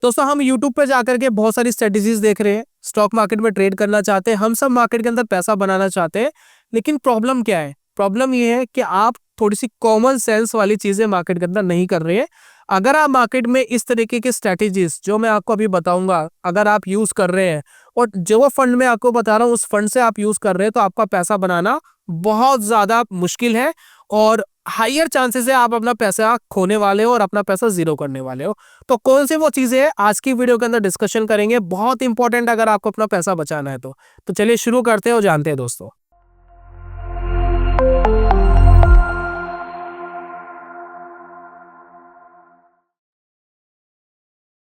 दोस्तों हम यूट्यूब पे जाकर के बहुत सारी स्ट्रेटेजीज देख रहे हैं, स्टॉक मार्केट में ट्रेड करना चाहते हैं, हम सब मार्केट के अंदर पैसा बनाना चाहते हैं। लेकिन प्रॉब्लम क्या है? प्रॉब्लम ये है कि आप थोड़ी सी कॉमन सेंस वाली चीजें मार्केट के अंदर नहीं कर रहे हैं। अगर आप मार्केट में इस तरीके की स्ट्रेटेजीज जो मैं आपको अभी बताऊंगा अगर आप यूज कर रहे हैं और जो फंड में आपको बता रहा हूँ उस फंड से आप यूज कर रहे हैं तो आपका पैसा बनाना बहुत ज्यादा मुश्किल है और हायर चांसेस है आप अपना पैसा खोने वाले हो और अपना पैसा जीरो करने वाले हो। तो कौन सी वो चीजें हैं आज की वीडियो के अंदर डिस्कशन करेंगे, बहुत इंपॉर्टेंट अगर आपको अपना पैसा बचाना है तो चलिए शुरू करते हैं और जानते हैं दोस्तों।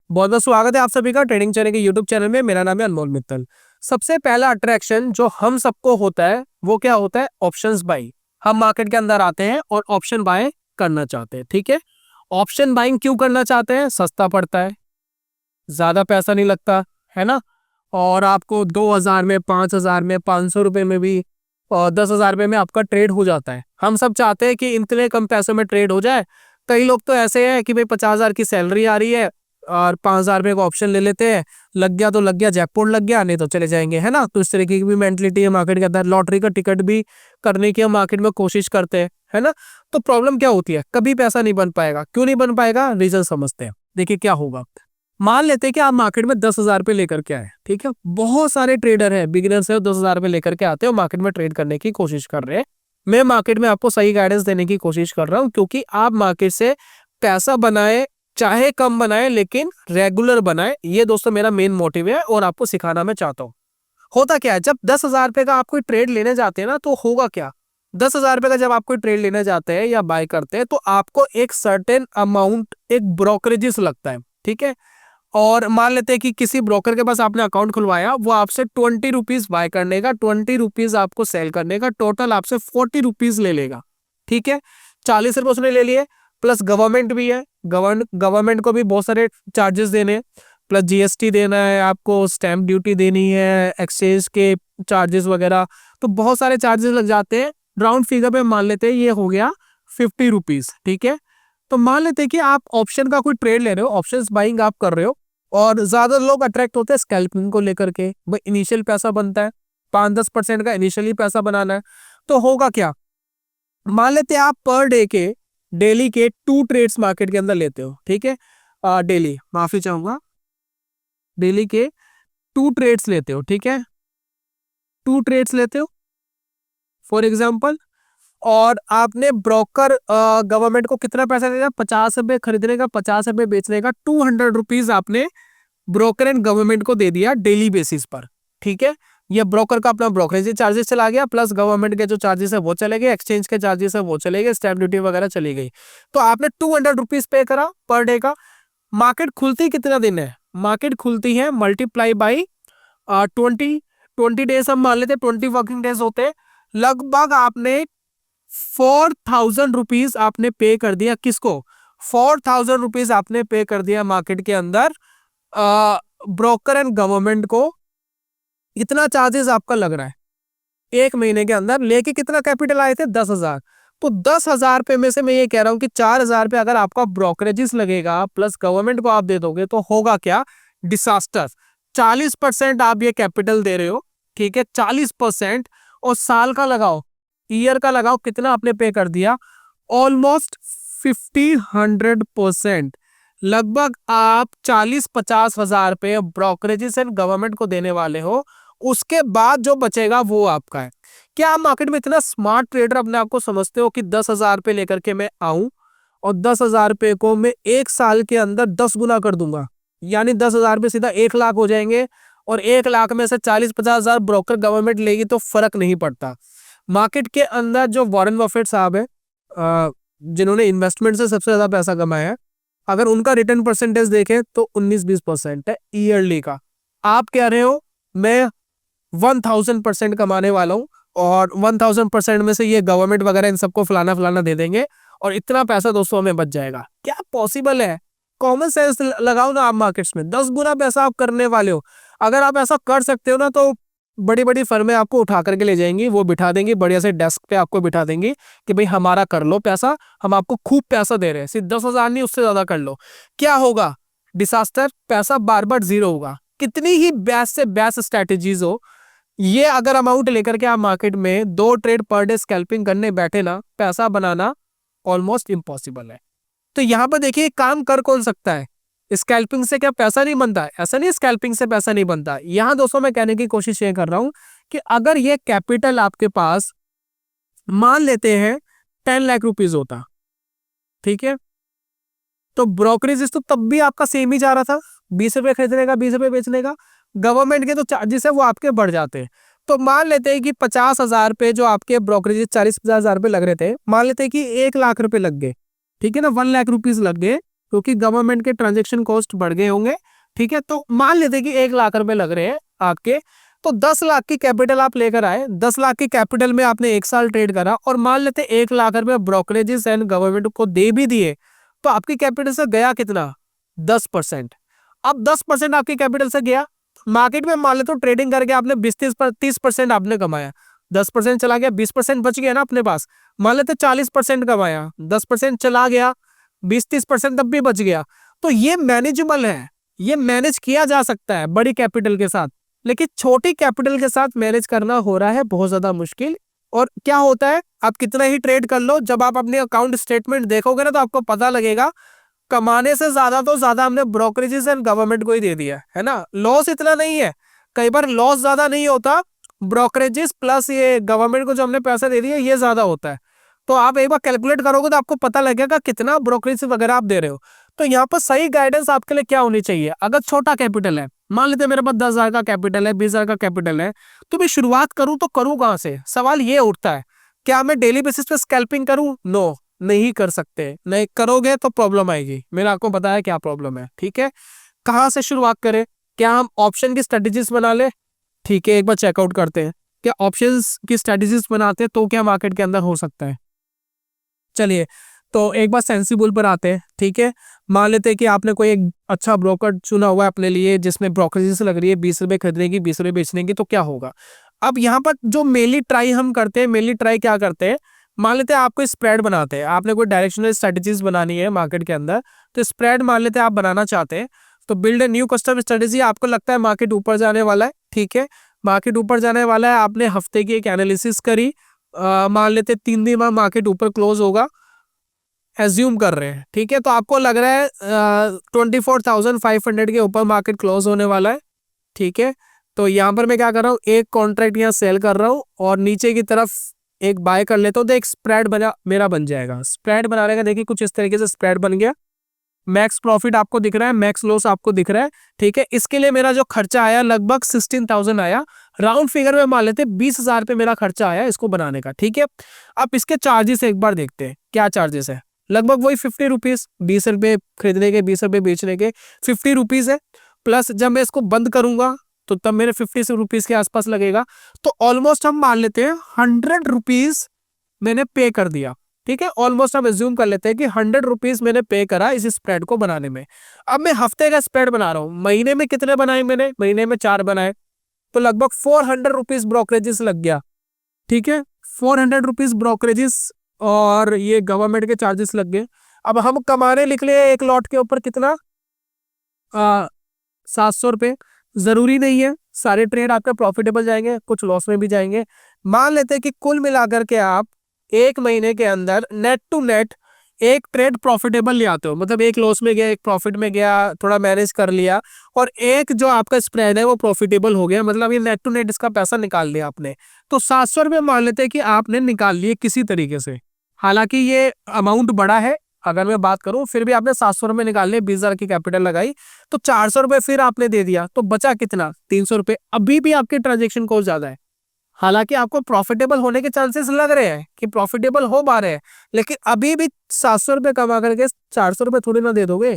बहुत बहुत स्वागत है आप सभी का ट्रेडिंग चैनल के यूट्यूब चैनल में। मेरा नाम है अनमोल मित्तल। सबसे पहला अट्रैक्शन जो हम सबको होता है वो क्या होता है? Options by. हम मार्केट के अंदर आते हैं और ऑप्शन बाय करना चाहते हैं। ठीक है, ऑप्शन बाइंग क्यों करना चाहते हैं? सस्ता पड़ता है, ज्यादा पैसा नहीं लगता है ना, और आपको 2000 में, 5000 में, 500 रुपए में भी और 10,000 रुपए में आपका ट्रेड हो जाता है। हम सब चाहते हैं कि इतने कम पैसों में ट्रेड हो जाए। कई लोग तो ऐसे हैं कि भाई 50,000 की सैलरी आ रही है और 5,000 रुपए का ऑप्शन ले लेते हैं, लग गया तो लग गया, जैकपॉट लग गया, नहीं तो चले जाएंगे, है ना। तो इस तरीके की भी मेंटलिटी है मार्केट के अंदर। लॉटरी का टिकट भी करने की हम मार्केट में कोशिश करते हैं, है ना। तो प्रॉब्लम क्या होती है? कभी पैसा नहीं बन पाएगा। क्यों नहीं बन पाएगा? रीजन समझते हैं। देखिए क्या होगा। मान लेते हैं कि आप मार्केट में 10,000 रुपए लेकर के आए, ठीक है। बहुत सारे ट्रेडर है, बिगिनर्स है, 10,000 रुपए लेकर के आते हैं और मार्केट में ट्रेड करने की कोशिश कर रहे हैं। मैं मार्केट में आपको सही गाइडेंस देने की कोशिश कर रहा हूँ क्योंकि आप मार्केट से पैसा बनाए, चाहे कम बनाए लेकिन रेगुलर बनाए। ये दोस्तों मेरा मेन मोटिव है और आपको सिखाना मैं चाहता हूँ। होता क्या है, जब 10,000 रुपए का आप कोई ट्रेड लेने जाते हैं ना तो होगा क्या? 10,000 रुपए का जब आप कोई ट्रेड लेने जाते हैं या बाय करते हैं तो आपको एक सर्टेन अमाउंट, एक ब्रोकरेजेस लगता है, ठीक है। और मान लेते हैं कि किसी ब्रोकर के पास आपने अकाउंट खुलवाया, वो आपसे 20 रुपीज बाय करने का, 20 रुपीज आपको सेल करने का, टोटल आपसे 40 रुपीज ले लेगा, ठीक है। 40 रुपए उसने ले लिए, प्लस गवर्नमेंट भी है, गवर्नमेंट को भी बहुत सारे चार्जेस देने हैं, प्लस जीएसटी देना है आपको, स्टैंप ड्यूटी देनी है, एक्सचेंज के चार्जेस वगैरह, तो बहुत सारे चार्जेस लग जाते हैं। राउंड फिगर पे मान लेते हैं ये हो गया 50 रुपीज, ठीक है। तो मान लेते हैं कि आप ऑप्शन का कोई ट्रेड ले रहे हो, ऑप्शंस बाइंग आप कर रहे हो और ज्यादा लोग अट्रैक्ट होते हैं स्कैल्पिंग को लेकर के। भाई इनिशियल पैसा बनता है, 5-10% का इनिशियली पैसा बनाना है। तो होगा क्या, मान लेते हैं आप पर डे के, डेली के 2 ट्रेड्स मार्केट के अंदर लेते हो, ठीक है। डेली, माफी चाहूंगा, डेली के 2 ट्रेड्स लेते हो, ठीक है। 2 ट्रेड्स लेते हो फॉर एग्जाम्पल, और आपने ब्रोकर गवर्नमेंट को कितना पैसा देना? 50 रुपए खरीदने का, 50 रुपए बेचने का, 200 रुपीज आपने ब्रोकर एंड गवर्नमेंट को दे दिया डेली बेसिस पर, ठीक है। ये ब्रोकर का अपना ब्रोकरेज चार्जेस चला गया, प्लस गवर्नमेंट के जो चार्जेस है वो चले गए, एक्सचेंज के चार्जेस है वो चले गए, स्टैंप ड्यूटी वगैरह चली गई। तो आपने 200 रुपीज पे करा पर डे का। मार्केट खुलती कितना दिन है? मार्केट खुलती है मल्टीप्लाई बाई 20 डेज, हम मान लेते हैं 20 वर्किंग डेज होते हैं। लगभग आपने 4,000 रुपीज आपने पे कर दिया। किसको? 4,000 रुपीज आपने पे कर दिया मार्केट के अंदर ब्रोकर एंड गवर्नमेंट को। इतना चार्जेस आपका लग रहा है एक महीने के अंदर। लेके कितना कैपिटल आए थे? 10,000। तो 10,000 रुपए में से मैं ये कह रहा हूं कि 4,000 रुपए अगर आपका ब्रोकरेजेस लगेगा प्लस गवर्नमेंट को आप दे दोगे तो होगा क्या? डिसास्टर। 40% आप ये कैपिटल दे रहे हो, ठीक है, 40%। और साल का लगाओ, ईयर का लगाओ, कितना आपने पे कर दिया? ऑलमोस्ट 50-100%। लगभग आप 40-50 हजार रुपए ब्रोकरेजेस एंड गवर्नमेंट को देने वाले हो। उसके बाद जो बचेगा वो आपका है। क्या आप मार्केट में इतना स्मार्ट ट्रेडर अपने आप को समझते हो कि 10,000 रुपए लेकर के मैं आऊं और 10,000 रुपए को मैं 1 साल के अंदर 10 गुना कर दूंगा? यानी 10,000 रुपए सीधा 1 लाख हो जाएंगे और 1 लाख में से 40-50 हजार ब्रोकर गवर्नमेंट लेगी तो फर्क नहीं पड़ता। मार्केट के अंदर जो वॉरेन बफेट साहब है, जिन्होंने इन्वेस्टमेंट से सबसे ज्यादा पैसा कमाया है, अगर उनका रिटर्न परसेंटेज देखें तो 19-20% है ईयरली का। आप कह रहे हो मैं 1000% कमाने वाला हूं और 1000% में से ये गवर्नमेंट वगैरह इन सबको फलाना फलाना दे देंगे और इतना पैसा दोस्तों हमें बच जाएगा। क्या पॉसिबल है? कॉमन सेंस लगाओ ना आप मार्केट्स में, 10 गुना पैसा आप करने वाले हो। अगर आप ऐसा कर सकते हो ना तो बड़ी बड़ी फर्में आपको उठा करके ले जाएंगी, वो बिठा देंगी बढ़िया से डेस्क पे, आपको बिठा देंगी कि भाई हमारा कर लो पैसा, हम आपको खूब पैसा दे रहे हैं, सिर्फ 10,000 नहीं उससे ज्यादा कर लो। क्या होगा? डिसास्टर, पैसा बार बार जीरो होगा। कितनी ही बेस्ट से बेस्ट स्ट्रेटेजीज हो, ये अगर अमाउंट लेकर के आप मार्केट में 2 ट्रेड पर डे स्कैल्पिंग करने बैठे ना, पैसा बनाना ऑलमोस्ट इम्पॉसिबल है। तो यहाँ पर देखिए काम कर कौन सकता है, स्कैल्पिंग से क्या पैसा नहीं बनता है? ऐसा नहीं स्कैल्पिंग से पैसा नहीं बनता। यहाँ दोस्तों मैं कहने की कोशिश ये कर रहा हूं कि अगर ये कैपिटल आपके पास मान लेते हैं 10 लाख रुपीज होता, ठीक है, तो ब्रोकरेज तो तब भी आपका सेम ही जा रहा था, 20 रुपए खरीदने का 20 रुपए बेचने का। गवर्नमेंट के तो चार्जेस है वो आपके बढ़ जाते हैं। तो मान लेते हैं कि 50,000 पे जो आपके ब्रोकरेज 40-50,000 रुपए लग रहे थे, मान लेते हैं कि 1 लाख रुपए लग गए, ठीक है ना, 1 लाख रुपीज लग गए, क्योंकि गवर्नमेंट के ट्रांजेक्शन कॉस्ट बढ़ गए होंगे, ठीक है। तो मान लेते हैं कि 1 लाख रुपए लग रहे हैं आपके, तो 10 लाख की कैपिटल आप लेकर आए, 10 लाख की कैपिटल में आपने 1 साल ट्रेड करा, और मान लेते 1 लाख रुपए ब्रोकरेजेस एंड गवर्नमेंट को दे भी दिए, तो आपकी कैपिटल से गया कितना? 10%। अब 10% आपकी कैपिटल से गया, मार्केट में मान लेते ट्रेडिंग करके आपने 20-30% आपने कमाया, 10% चला गया, 20% बच गया ना अपने पास। मान लेते 40% कमाया, 10% चला गया, 20-30% तब भी बच गया। तो ये मैनेजेबल है, ये मैनेज किया जा सकता है बड़ी कैपिटल के साथ, लेकिन छोटी कैपिटल के साथ मैनेज करना हो रहा है बहुत ज्यादा मुश्किल। और क्या होता है, आप कितना ही ट्रेड कर लो, जब आप अपने अकाउंट स्टेटमेंट देखोगे ना, तो आपको पता लगेगा कमाने से ज्यादा तो ज्यादा हमने ब्रोकरेजेस एंड गवर्नमेंट को ही दे दिया है ना। लॉस इतना नहीं है, कई बार लॉस ज्यादा नहीं होता, ब्रोकरेजेस प्लस ये गवर्नमेंट को जो हमने पैसा दे दिया ये ज्यादा होता है। तो आप एक बार कैलकुलेट करोगे तो आपको पता लगेगा कितना ब्रोकरेज वगैरह आप दे रहे हो। तो यहाँ पर सही गाइडेंस आपके लिए क्या होनी चाहिए? अगर छोटा कैपिटल है, मान लेते मेरे पास 10,000 का कैपिटल है, 20,000 का कैपिटल है, तो मैं शुरुआत करूं तो करूं कहां से? सवाल ये उठता है, क्या मैं डेली बेसिस पे स्कैल्पिंग करूं? नो, नहीं कर सकते। नहीं करोगे तो प्रॉब्लम आएगी, मैंने आपको बताया क्या प्रॉब्लम है, ठीक है। कहां से शुरुआत करें? क्या हम ऑप्शन की स्ट्रेटेजीज बना ले? ठीक है, एक बार चेकआउट करते हैं, क्या ऑप्शंस की स्ट्रेटेजीज बनाते हैं तो क्या मार्केट के अंदर हो सकता है। चलिए, तो एक बार सेंसिबल पर आते हैं, ठीक है। मान लेते हैं कि आपने कोई एक अच्छा ब्रोकर चुना हुआ है अपने लिए, जिसमें ब्रोकरेज लग रही है 20 रुपए खरीदने की 20 रुपए बेचने की, तो क्या होगा? अब यहाँ पर जो मेनली ट्राई हम करते हैं, मेनली ट्राई क्या करते हैं, मान लेते हैं आपको स्प्रेड बनाते हैं, आपने कोई डायरेक्शनल स्ट्रेटेजीज बनानी है मार्केट के अंदर, तो स्प्रेड मान लेते हैं आप बनाना चाहते हैं, तो build a new custom strategy. आपको लगता है मार्केट ऊपर जाने वाला है, ठीक है, मार्केट ऊपर जाने वाला है, आपने हफ्ते की एक एनालिसिस करी, मान लेते 3 दिन में मार्केट ऊपर क्लोज होगा, एज्यूम कर रहे हैं, ठीक है। तो आपको लग रहा है 24,500 के ऊपर मार्केट क्लोज होने वाला है, ठीक है। तो यहाँ पर मैं क्या कर रहा हूँ, एक कॉन्ट्रैक्ट यहाँ सेल कर रहा हूँ और नीचे की तरफ एक बाय कर लेता हूँ, तो एक स्प्रेड मेरा बन जाएगा। स्प्रेड बनाने का देखिए कुछ इस तरीके से स्प्रेड बन गया, मैक्स प्रॉफिट आपको दिख रहा है, मैक्स लॉस आपको दिख रहा है, ठीक है। इसके लिए मेरा जो खर्चा आया लगभग 16,000 आया, राउंड फिगर में मान लेते 20,000 पे मेरा खर्चा आया इसको बनाने का, ठीक है। अब इसके चार्जेस एक बार देखते हैं, क्या चार्जेस है। लगभग वही 50 रुपीज, 20 रुपए खरीदने के 20 रुपए बेचने के 50 रुपीज है, प्लस जब मैं इसको बंद करूंगा तो तब मेरे 50 रुपीज के आसपास लगेगा। तो ऑलमोस्ट हम मान लेते हैं 100 रुपीज मैंने पे कर दिया, ठीक है। ऑलमोस्ट हम एज्यूम कर लेते हैं कि 100 रुपीज मैंने पे करा इस स्प्रेड को बनाने में। अब मैं हफ्ते का स्प्रेड बना रहा हूँ, महीने में कितने बनाए मैंने? महीने में 4 बनाए, तो लगभग 400 रुपीज ब्रोकरेजेस लग गया, ठीक है। 400 रुपीज ब्रोकरेजेस और ये गवर्नमेंट के चार्जेस लग गए। अब हम कमाने निकले एक लॉट के ऊपर कितना? 700 रुपए। जरूरी नहीं है सारे ट्रेड आपके प्रॉफिटेबल जाएंगे, कुछ लॉस में भी जाएंगे। मान लेते हैं कि कुल मिलाकर के आप एक महीने के अंदर नेट टू नेट एक ट्रेड प्रॉफिटेबल ले आते हो, मतलब एक लॉस में गया एक प्रॉफिट में गया, थोड़ा मैनेज कर लिया, और एक जो आपका स्प्रेड है वो प्रॉफिटेबल हो गया, मतलब ये नेट टू नेट इसका पैसा निकाल लिया आपने। तो 700 रुपये मान लेते हैं कि आपने निकाल लिए किसी तरीके से, हालांकि ये अमाउंट बड़ा है, अगर मैं बात करूं फिर भी आपने 700 रुपये निकाल लिए, 20,000 की कैपिटल लगाई, तो 400 रुपये फिर आपने दे दिया, तो बचा कितना? 300 रुपये। अभी भी आपके ट्रांजेक्शन कॉस्ट ज्यादा है, हालांकि आपको प्रॉफिटेबल होने के चांसेस लग रहे हैं कि प्रॉफिटेबल हो पा रहे हैं, लेकिन अभी भी 700 रुपये कमा करके 400 रुपये थोड़ी ना दे दोगे।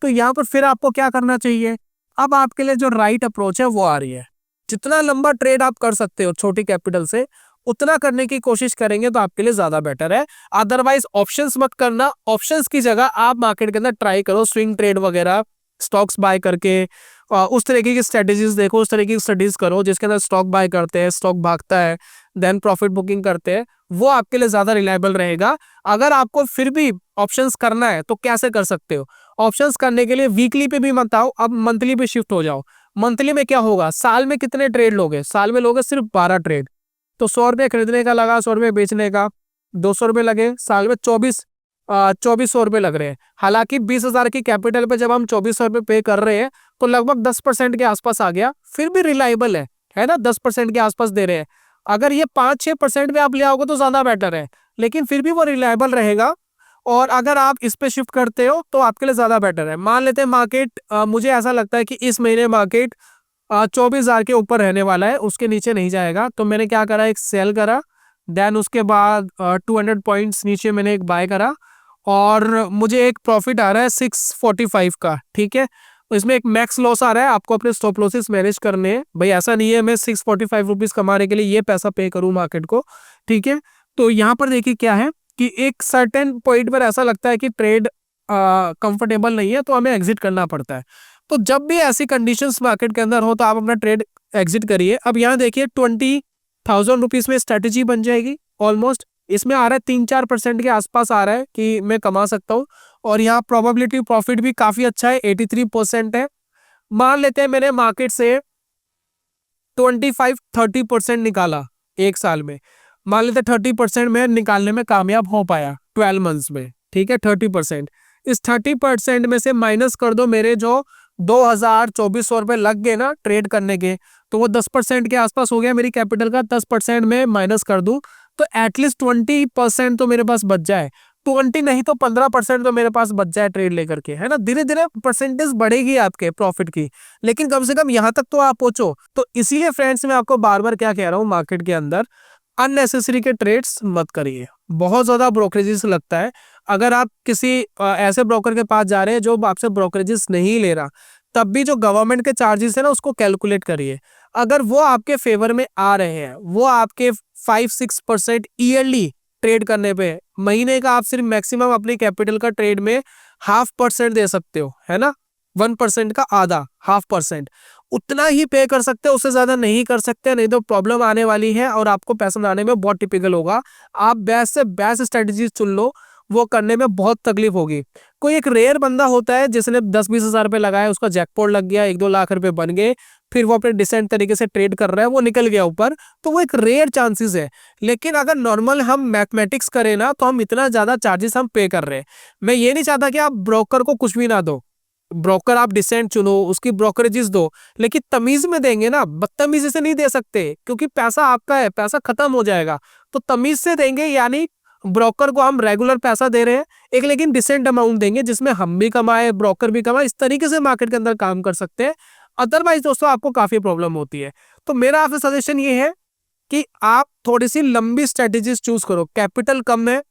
तो यहाँ पर फिर आपको क्या करना चाहिए? अब आपके लिए जो राइट अप्रोच है वो आ रही है, जितना लंबा ट्रेड आप कर सकते हो छोटी कैपिटल से उतना करने की कोशिश करेंगे तो आपके लिए ज्यादा बेटर है। अदरवाइज ऑप्शंस मत करना, ऑप्शंस की जगह आप मार्केट के अंदर ट्राई करो स्विंग ट्रेड वगैरह, स्टॉक्स बाय करके उस तरीके की स्ट्रेटेजीज देखो, उस तरीके की स्टडीज करो जिसके अंदर स्टॉक बाय करते हैं, स्टॉक भागता है, देन प्रॉफिट बुकिंग करते हैं, वो आपके लिए ज्यादा रिलायबल रहेगा। अगर आपको फिर भी ऑप्शंस करना है तो कैसे कर सकते हो? ऑप्शंस करने के लिए वीकली पे भी मत आओ, अब मंथली पे शिफ्ट हो जाओ। मंथली में क्या होगा, साल में कितने ट्रेड लोगे, साल में लोगे सिर्फ 12 ट्रेड। तो 100 रुपये खरीदने का लगा, 100 रुपये बेचने का, 200 रुपये लगे, साल में 2400 रुपये लग रहे हैं। हालांकि 20,000 की कैपिटल पे जब हम 2400 रुपये पे कर रहे हैं तो लगभग 10% के आसपास आ गया, फिर भी रिलायबल है ना, 10% के आसपास दे रहे हैं। अगर ये 5-6% में आप ले आओगे तो ज्यादा बेटर है, लेकिन फिर भी वो रिलायबल रहेगा। और अगर आप इस पे शिफ्ट करते हो तो आपके लिए ज्यादा बेटर है। मान लेते हैं मार्केट, मुझे ऐसा लगता है कि इस महीने मार्केट 24,000 के ऊपर रहने वाला है, उसके नीचे नहीं जाएगा। तो मैंने क्या करा, एक सेल करा, देन उसके बाद 200 पॉइंट्स नीचे मैंने एक बाय करा, और मुझे एक प्रॉफिट आ रहा है 645 का, ठीक है। इसमें एक मैक्स लॉस आ रहा है, आपको अपने स्टॉप लॉसेस मैनेज करने हैं भाई। ऐसा नहीं है मैं 645 रुपीज कमाने के लिए ये पैसा पे करूं मार्केट को, ठीक है। तो यहाँ पर देखिए क्या है कि एक सर्टेन पॉइंट पर ऐसा लगता है कि ट्रेड कंफर्टेबल नहीं है, तो हमें एग्जिट करना पड़ता है। तो जब भी ऐसी कंडीशंस मार्केट के अंदर हो तो आप अपना ट्रेड एग्जिट करिए। अब यहाँ देखिए 20,000 रुपीज में स्ट्रेटेजी बन जाएगी ऑलमोस्ट। इसमें आ रहा है 3-4% के आसपास आ रहा है कि मैं कमा सकता हूँ, और यहाँ प्रोबेबिलिटी प्रॉफिट भी काफी अच्छा है, 83% है। मान लेते हैं मैंने मार्केट से 25-30% निकाला एक साल में, मान लेते 30% में निकालने में कामयाब हो पाया 12 मंथ्स में, ठीक है। 30%, इस 30% में से माइनस कर दो मेरे जो 2,000-2,400 रुपए लग गए ना ट्रेड करने के, तो वो 10% के आसपास हो गया मेरी कैपिटल का। 10% में माइनस कर दूं तो एटलीस्ट 20% तो मेरे पास बच जाए, 20 नहीं तो 15% तो मेरे पास बच जाए ट्रेड लेकर के, है ना। धीरे धीरे परसेंटेज बढ़ेगी आपके प्रॉफिट की, लेकिन कम से कम यहाँ तक तो आप पहुंचो। तो इसीलिए फ्रेंड्स मैं आपको बार बार क्या कह रहा हूँ, मार्केट के अंदर अननेसेसरी के ट्रेड्स मत करिए। बहुत ज्यादा ब्रोकरेजेस लगता है। अगर आप किसी ऐसे ब्रोकर के पास जा रहे हैं जो आपसे ब्रोकरेजेस नहीं ले रहा, तब भी जो गवर्नमेंट के चार्जेस है ना उसको कैलकुलेट करिए। अगर वो आपके फेवर में आ रहे हैं, वो आपके 5-6% ईयरली ट्रेड करने पे, महीने का आप सिर्फ मैक्सिमम अपनी कैपिटल का ट्रेड में 0.5% दे सकते हो, है ना। 1% का आधा, 0.5%, उतना ही पे कर सकते हो, उससे ज्यादा नहीं कर सकते, नहीं तो प्रॉब्लम आने वाली है और आपको पैसा बनाने में बहुत टिपिकल होगा। आप बेस्ट से बेस्ट स्ट्रेटेजीज चुन लो, वो करने में बहुत तकलीफ होगी। कोई एक रेयर बंदा होता है जिसने 10-20 हजार रुपए लगाए, उसका जैकपॉट लग गया, 1-2 लाख रुपए बन गए, फिर वो अपने डिसेंट तरीके से ट्रेड कर रहा है, वो निकल गया ऊपर, तो वो एक रेयर चांसेस है। लेकिन अगर नॉर्मल हम मैथमेटिक्स करें ना तो हम इतना ज्यादा चार्जेस हम पे कर रहे हैं। मैं ये नहीं चाहता कि आप ब्रोकर को कुछ भी ना दो, ब्रोकर आप डिसेंट चुनो, उसकी ब्रोकरेजेस दो, लेकिन तमीज में देंगे ना, बदतमीजी से नहीं दे सकते, क्योंकि पैसा आपका है, पैसा खत्म हो जाएगा। तो तमीज से देंगे, यानी ब्रोकर को हम रेगुलर पैसा दे रहे हैं एक, लेकिन डिसेंट अमाउंट देंगे जिसमें हम भी कमाए, ब्रोकर भी कमाए। इस तरीके से मार्केट के अंदर काम कर सकते हैं। अदरवाइज दोस्तों आपको काफी प्रॉब्लम होती है। तो मेरा आपसे सजेशन ये है कि आप थोड़ी सी लंबी स्ट्रेटेजीज चूज करो। कैपिटल कम है,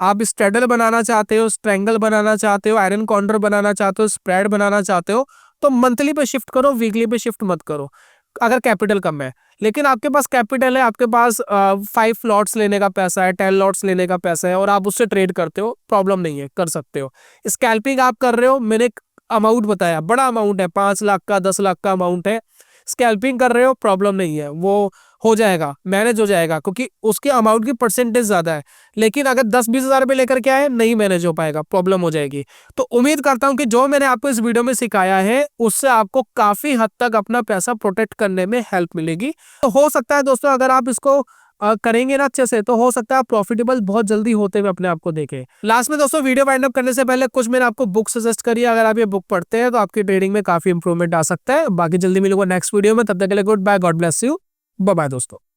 आप स्ट्रेडल बनाना चाहते हो, स्ट्रैंगल बनाना चाहते हो, आयरन कॉन्डर बनाना चाहते हो, स्प्रेड बनाना चाहते हो, तो मंथली पे शिफ्ट करो, वीकली पे शिफ्ट मत करो अगर कैपिटल कम है। लेकिन आपके पास कैपिटल है, आपके पास 5 लॉट्स लेने का पैसा है, 10 लॉट्स लेने का पैसा है, और आप उससे ट्रेड करते हो, प्रॉब्लम नहीं है, कर सकते हो। स्कैल्पिंग आप कर रहे हो, मैंने एक अमाउंट बताया, बड़ा अमाउंट है, 5 लाख का, 10 लाख का अमाउंट है, स्कैल्पिंग कर रहे हो, प्रॉब्लम नहीं है, वो हो जाएगा, मैनेज हो जाएगा, क्योंकि उसके अमाउंट की परसेंटेज ज्यादा है। लेकिन अगर 10-20 हजार रुपए लेकर के आए, नहीं मैनेज हो पाएगा, प्रॉब्लम हो जाएगी। तो उम्मीद करता हूं कि जो मैंने आपको इस वीडियो में सिखाया है उससे आपको काफी हद तक अपना पैसा प्रोटेक्ट करने में हेल्प मिलेगी। तो हो सकता है दोस्तों अगर आप इसको करेंगे ना अच्छे से, तो हो सकता है आप प्रॉफिटेबल बहुत जल्दी होते हुए अपने आप को देखें। लास्ट में दोस्तों वीडियो वाइंड अप करने से पहले कुछ मैंने आपको बुक सजेस्ट करी है, अगर आप ये बुक पढ़ते हैं तो आपकी ट्रेडिंग में काफी इंप्रूवमेंट आ सकता है। बाकी जल्दी मिलूंगा नेक्स्ट वीडियो में, तब तक के लिए good bye, God bless you, bye bye दोस्तों।